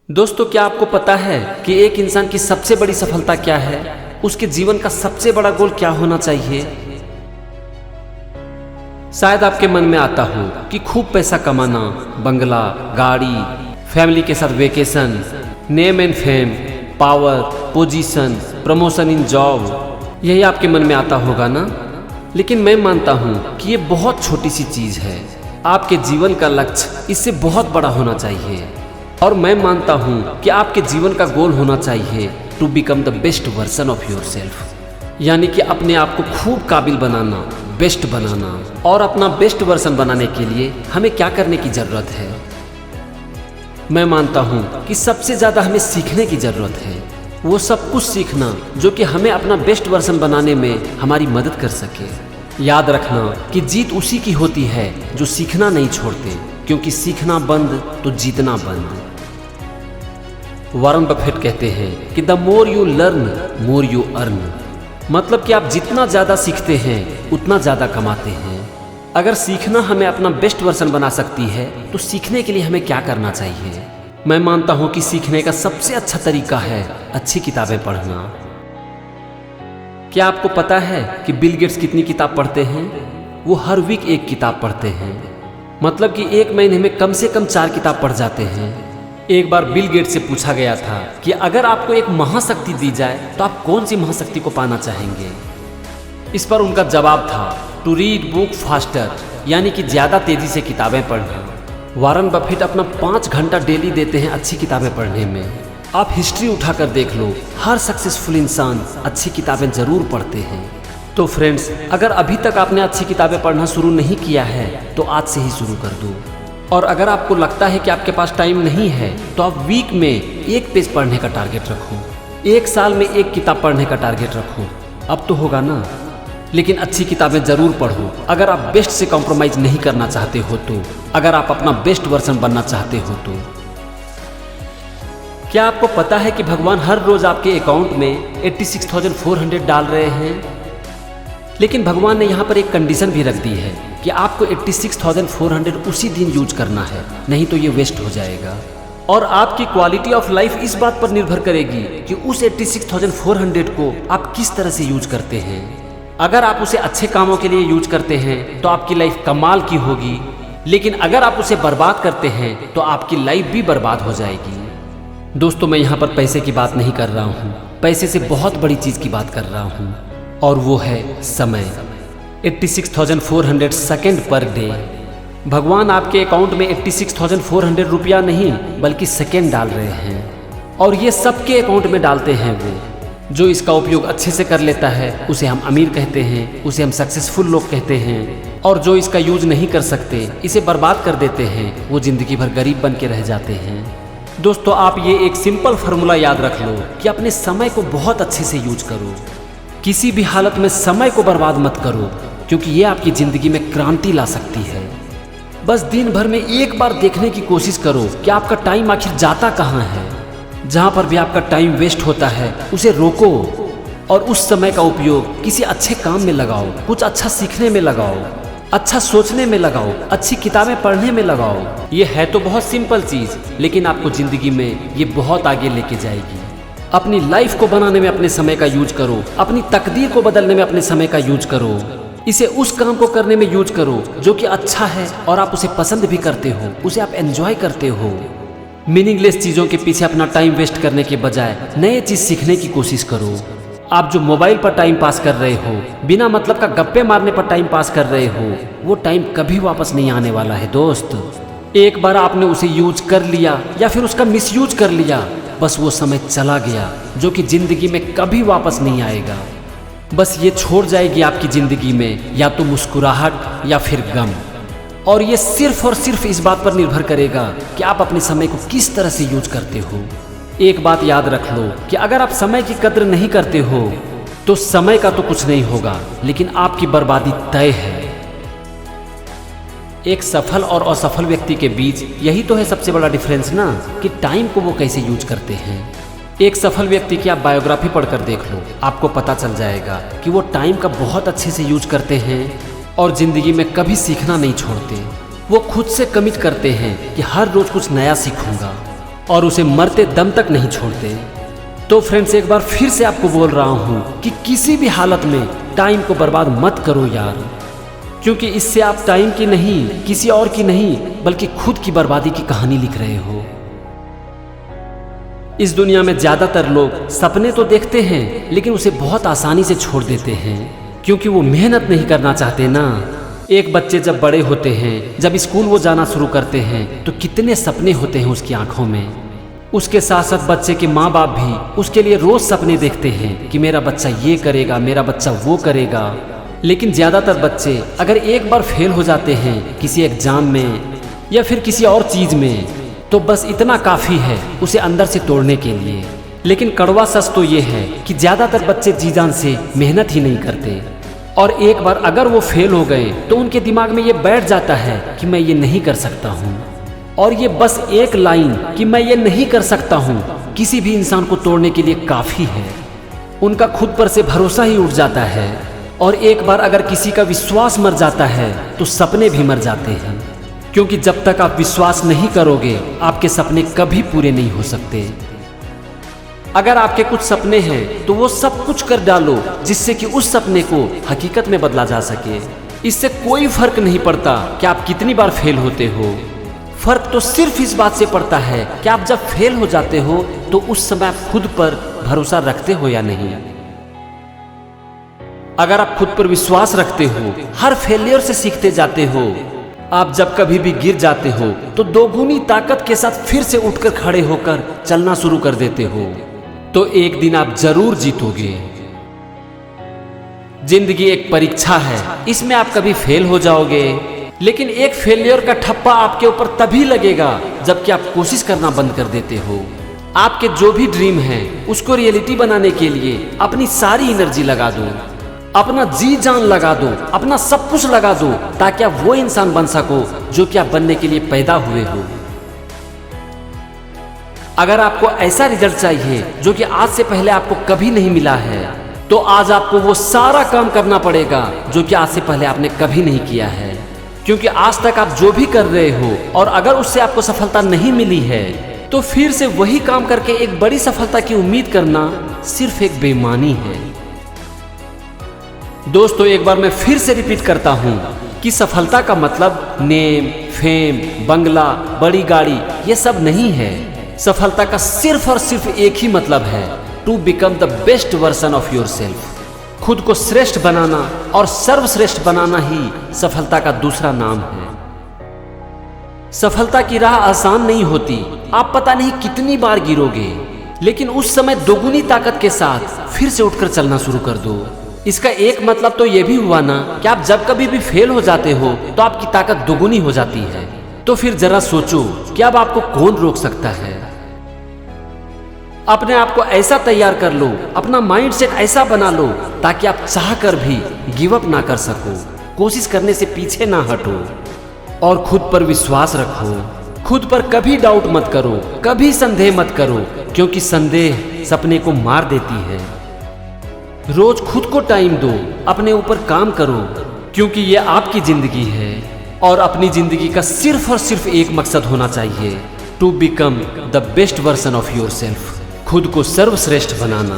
दोस्तों, क्या आपको पता है कि एक इंसान की सबसे बड़ी सफलता क्या है? उसके जीवन का सबसे बड़ा गोल क्या होना चाहिए? शायद आपके मन में आता हो कि खूब पैसा कमाना, बंगला, गाड़ी, फैमिली के साथ vacation, name and fame, power, position, promotion in job, यही आपके मन में आता होगा ना। लेकिन मैं मानता हूँ कि ये बहुत छोटी सी चीज़ है। आपके जीवन का लक्ष्य इससे बहुत बड़ा होना चाहिए। और मैं मानता हूँ कि आपके जीवन का गोल होना चाहिए to become the best version of yourself, यानी कि अपने आप को खूब काबिल बनाना, बेस्ट बनाना। और अपना बेस्ट वर्जन बनाने के लिए हमें क्या करने की ज़रूरत है? मैं मानता हूँ कि सबसे ज़्यादा हमें सीखने की ज़रूरत है। वो सब कुछ सीखना जो कि हमें अपना बेस्ट वर्जन बनाने में हमारी मदद कर सके। याद रखना कि जीत उसी की होती है जो सीखना नहीं छोड़ते, क्योंकि सीखना बंद तो जीतना बंद। वॉरेन बफेट कहते हैं कि the more you learn more you earn, मतलब कि आप जितना ज़्यादा सीखते हैं उतना ज़्यादा कमाते हैं। अगर सीखना हमें अपना बेस्ट वर्जन बना सकती है तो सीखने के लिए हमें क्या करना चाहिए? मैं मानता हूँ कि सीखने का सबसे अच्छा तरीका है अच्छी किताबें पढ़ना। क्या आपको पता है कि बिल गेट्स कितनी किताब पढ़ते हैं? वो हर वीक एक किताब पढ़ते हैं, मतलब कि एक महीने में कम से कम 4 किताब पढ़ जाते हैं। एक बार बिल गेट्स से पूछा गया था कि अगर आपको एक महाशक्ति दी जाए तो आप कौन सी महाशक्ति को पाना चाहेंगे? इस पर उनका जवाब था टू रीड बुक फास्टर, यानी कि ज़्यादा तेज़ी से किताबें पढ़ना। वॉरेन बफेट अपना 5 घंटा डेली देते हैं अच्छी किताबें पढ़ने में। आप हिस्ट्री उठाकर देख लो, हर सक्सेसफुल इंसान अच्छी किताबें ज़रूर पढ़ते हैं। तो फ्रेंड्स, अगर अभी तक आपने अच्छी किताबें पढ़ना शुरू नहीं किया है तो आज से ही शुरू कर दो। और अगर आपको लगता है कि आपके पास टाइम नहीं है तो आप वीक में 1 पेज पढ़ने का टारगेट रखो, 1 साल में 1 किताब पढ़ने का टारगेट रखो। अब तो होगा ना। लेकिन अच्छी किताबें ज़रूर पढ़ो अगर आप बेस्ट से कॉम्प्रोमाइज़ नहीं करना चाहते हो तो, अगर आप अपना बेस्ट वर्जन बनना चाहते हो तो। क्या आपको पता है कि भगवान हर रोज़ आपके अकाउंट में 86,400 डाल रहे हैं? लेकिन भगवान ने यहाँ पर एक कंडीशन भी रख दी है कि आपको 86,400 उसी दिन यूज करना है, नहीं तो ये वेस्ट हो जाएगा। और आपकी क्वालिटी ऑफ लाइफ इस बात पर निर्भर करेगी कि उस 86,400 को आप किस तरह से यूज करते हैं। अगर आप उसे अच्छे कामों के लिए यूज करते हैं तो आपकी लाइफ कमाल की होगी, लेकिन अगर आप उसे बर्बाद करते हैं तो आपकी लाइफ भी बर्बाद हो जाएगी। दोस्तों, मैं यहाँ पर पैसे की बात नहीं कर रहा हूँ, पैसे से बहुत बड़ी चीज़ की बात कर रहा हूँ, और वो है समय। 86,400 सेकेंड पर डे। भगवान आपके अकाउंट में 86,400 रुपया नहीं बल्कि सेकेंड डाल रहे हैं, और ये सबके अकाउंट में डालते हैं। वो जो इसका उपयोग अच्छे से कर लेता है उसे हम अमीर कहते हैं, उसे हम सक्सेसफुल लोग कहते हैं। और जो इसका यूज नहीं कर सकते, इसे बर्बाद कर देते हैं, वो जिंदगी भर गरीब बन के रह जाते हैं। दोस्तों, आप ये एक सिंपल फार्मूला याद रख लो कि अपने समय को बहुत अच्छे से यूज करो। किसी भी हालत में समय को बर्बाद मत करो, क्योंकि ये आपकी ज़िंदगी में क्रांति ला सकती है। बस दिन भर में एक बार देखने की कोशिश करो कि आपका टाइम आखिर जाता कहाँ है। जहाँ पर भी आपका टाइम वेस्ट होता है उसे रोको और उस समय का उपयोग किसी अच्छे काम में लगाओ, कुछ अच्छा सीखने में लगाओ, अच्छा सोचने में लगाओ, अच्छी किताबें पढ़ने में लगाओ। ये है तो बहुत सिंपल चीज़, लेकिन आपको ज़िंदगी में ये बहुत आगे लेके जाएगी। अपनी लाइफ को बनाने में अपने समय का यूज करो, अपनी तकदीर को बदलने में अपने समय का यूज करो। इसे उस काम को करने में यूज करो जो कि अच्छा है और आप उसे पसंद भी करते हो, उसे आप एंजॉय करते हो। मीनिंगलेस चीज़ों के पीछे अपना टाइम वेस्ट करने के बजाय नए चीज़ सीखने की कोशिश करो। आप जो मोबाइल पर टाइम पास कर रहे हो, बिना मतलब का गप्पे मारने पर टाइम पास कर रहे हो, वो टाइम कभी वापस नहीं आने वाला है दोस्त। एक बार आपने उसे यूज कर लिया या फिर उसका मिसयूज कर लिया, बस वो समय चला गया जो कि ज़िंदगी में कभी वापस नहीं आएगा। बस ये छोड़ जाएगी आपकी ज़िंदगी में या तो मुस्कुराहट या फिर गम। और ये सिर्फ और सिर्फ इस बात पर निर्भर करेगा कि आप अपने समय को किस तरह से यूज करते हो। एक बात याद रख लो कि अगर आप समय की कद्र नहीं करते हो तो समय का तो कुछ नहीं होगा, लेकिन आपकी बर्बादी तय है। एक सफल और असफल व्यक्ति के बीच यही तो है सबसे बड़ा डिफरेंस ना, कि टाइम को वो कैसे यूज करते हैं। एक सफल व्यक्ति की आप बायोग्राफी पढ़कर देख लो, आपको पता चल जाएगा कि वो टाइम का बहुत अच्छे से यूज करते हैं और ज़िंदगी में कभी सीखना नहीं छोड़ते। वो खुद से कमिट करते हैं कि हर रोज़ कुछ नया सीखूंगा। और उसे मरते दम तक नहीं छोड़ते। तो फ्रेंड्स, एक बार फिर से आपको बोल रहा हूँ कि किसी भी हालत में टाइम को बर्बाद मत करो यार, क्योंकि इससे आप टाइम की नहीं, किसी और की नहीं, बल्कि खुद की बर्बादी की कहानी लिख रहे हो। इस दुनिया में ज्यादातर लोग सपने तो देखते हैं, लेकिन उसे बहुत आसानी से छोड़ देते हैं, क्योंकि वो मेहनत नहीं करना चाहते ना। एक बच्चे जब बड़े होते हैं, जब स्कूल वो जाना शुरू करते हैं, तो कितने सपने होते हैं उसकी आंखों में। उसके साथ साथ बच्चे के माँ बाप भी उसके लिए रोज सपने देखते हैं कि मेरा बच्चा ये करेगा, मेरा बच्चा वो करेगा। लेकिन ज़्यादातर बच्चे अगर एक बार फेल हो जाते हैं किसी एग्जाम में या फिर किसी और चीज़ में, तो बस इतना काफ़ी है उसे अंदर से तोड़ने के लिए। लेकिन कड़वा सच तो ये है कि ज़्यादातर बच्चे जी जान से मेहनत ही नहीं करते, और एक बार अगर वो फेल हो गए तो उनके दिमाग में ये बैठ जाता है कि मैं ये नहीं कर सकता हूँ। और ये बस एक लाइन कि मैं ये नहीं कर सकता हूँ किसी भी इंसान को तोड़ने के लिए काफ़ी है। उनका खुद पर से भरोसा ही उठ जाता है, और एक बार अगर किसी का विश्वास मर जाता है तो सपने भी मर जाते हैं, क्योंकि जब तक आप विश्वास नहीं करोगे आपके सपने कभी पूरे नहीं हो सकते। अगर आपके कुछ सपने हैं तो वो सब कुछ कर डालो जिससे कि उस सपने को हकीकत में बदला जा सके। इससे कोई फर्क नहीं पड़ता कि आप कितनी बार फेल होते हो, फर्क तो सिर्फ इस बात से पड़ता है कि आप जब फेल हो जाते हो तो उस समय आप खुद पर भरोसा रखते हो या नहीं। अगर आप खुद पर विश्वास रखते हो, हर फेलियर से सीखते जाते हो, आप जब कभी भी गिर जाते हो तो दोगुनी ताकत के साथ फिर से उठकर खड़े होकर चलना शुरू कर देते हो, तो एक दिन आप जरूर जीतोगे। जिंदगी एक परीक्षा है, इसमें आप कभी फेल हो जाओगे, लेकिन एक फेलियर का ठप्पा आपके ऊपर तभी लगेगा जबकि आप कोशिश करना बंद कर देते हो। आपके जो भी ड्रीम है उसको रियलिटी बनाने के लिए अपनी सारी एनर्जी लगा दो, अपना जी जान लगा दो, अपना सब कुछ लगा दो, ताकि आप वो इंसान बन सको जो कि आप बनने के लिए पैदा हुए हो। अगर आपको ऐसा रिजल्ट चाहिए जो कि आज से पहले आपको कभी नहीं मिला है, तो आज आपको वो सारा काम करना पड़ेगा जो कि आज से पहले आपने कभी नहीं किया है। क्योंकि आज तक आप जो भी कर रहे हो और अगर उससे आपको सफलता नहीं मिली है, तो फिर से वही काम करके एक बड़ी सफलता की उम्मीद करना सिर्फ एक बेईमानी है। दोस्तों, एक बार मैं फिर से रिपीट करता हूँ कि सफलता का मतलब नेम, फेम, बंगला, बड़ी गाड़ी ये सब नहीं है। सफलता का सिर्फ और सिर्फ एक ही मतलब है, to become the best version of yourself. खुद को श्रेष्ठ बनाना और सर्वश्रेष्ठ बनाना ही सफलता का दूसरा नाम है। सफलता की राह आसान नहीं होती, आप पता नहीं कितनी बार गिरोगे, लेकिन उस समय दोगुनी ताकत के साथ फिर से उठकर चलना शुरू कर दो। इसका एक मतलब तो यह भी हुआ ना कि आप जब कभी भी फेल हो जाते हो तो आपकी ताकत दोगुनी हो जाती है। तो फिर जरा सोचो कि अब आपको कौन रोक सकता है। अपने आप को ऐसा तैयार कर लो, अपना माइंडसेट ऐसा बना लो ताकि आप चाह कर भी गिव अप ना कर सको, कोशिश करने से पीछे ना हटो, और खुद पर विश्वास रखो। खुद पर कभी डाउट मत करो, कभी संदेह मत करो, क्योंकि संदेह सपने को मार देती है। रोज खुद को टाइम दो, अपने ऊपर काम करो, क्योंकि ये आपकी जिंदगी है और अपनी जिंदगी का सिर्फ और सिर्फ एक मकसद होना चाहिए, to become the best version of yourself. खुद को सर्वश्रेष्ठ बनाना।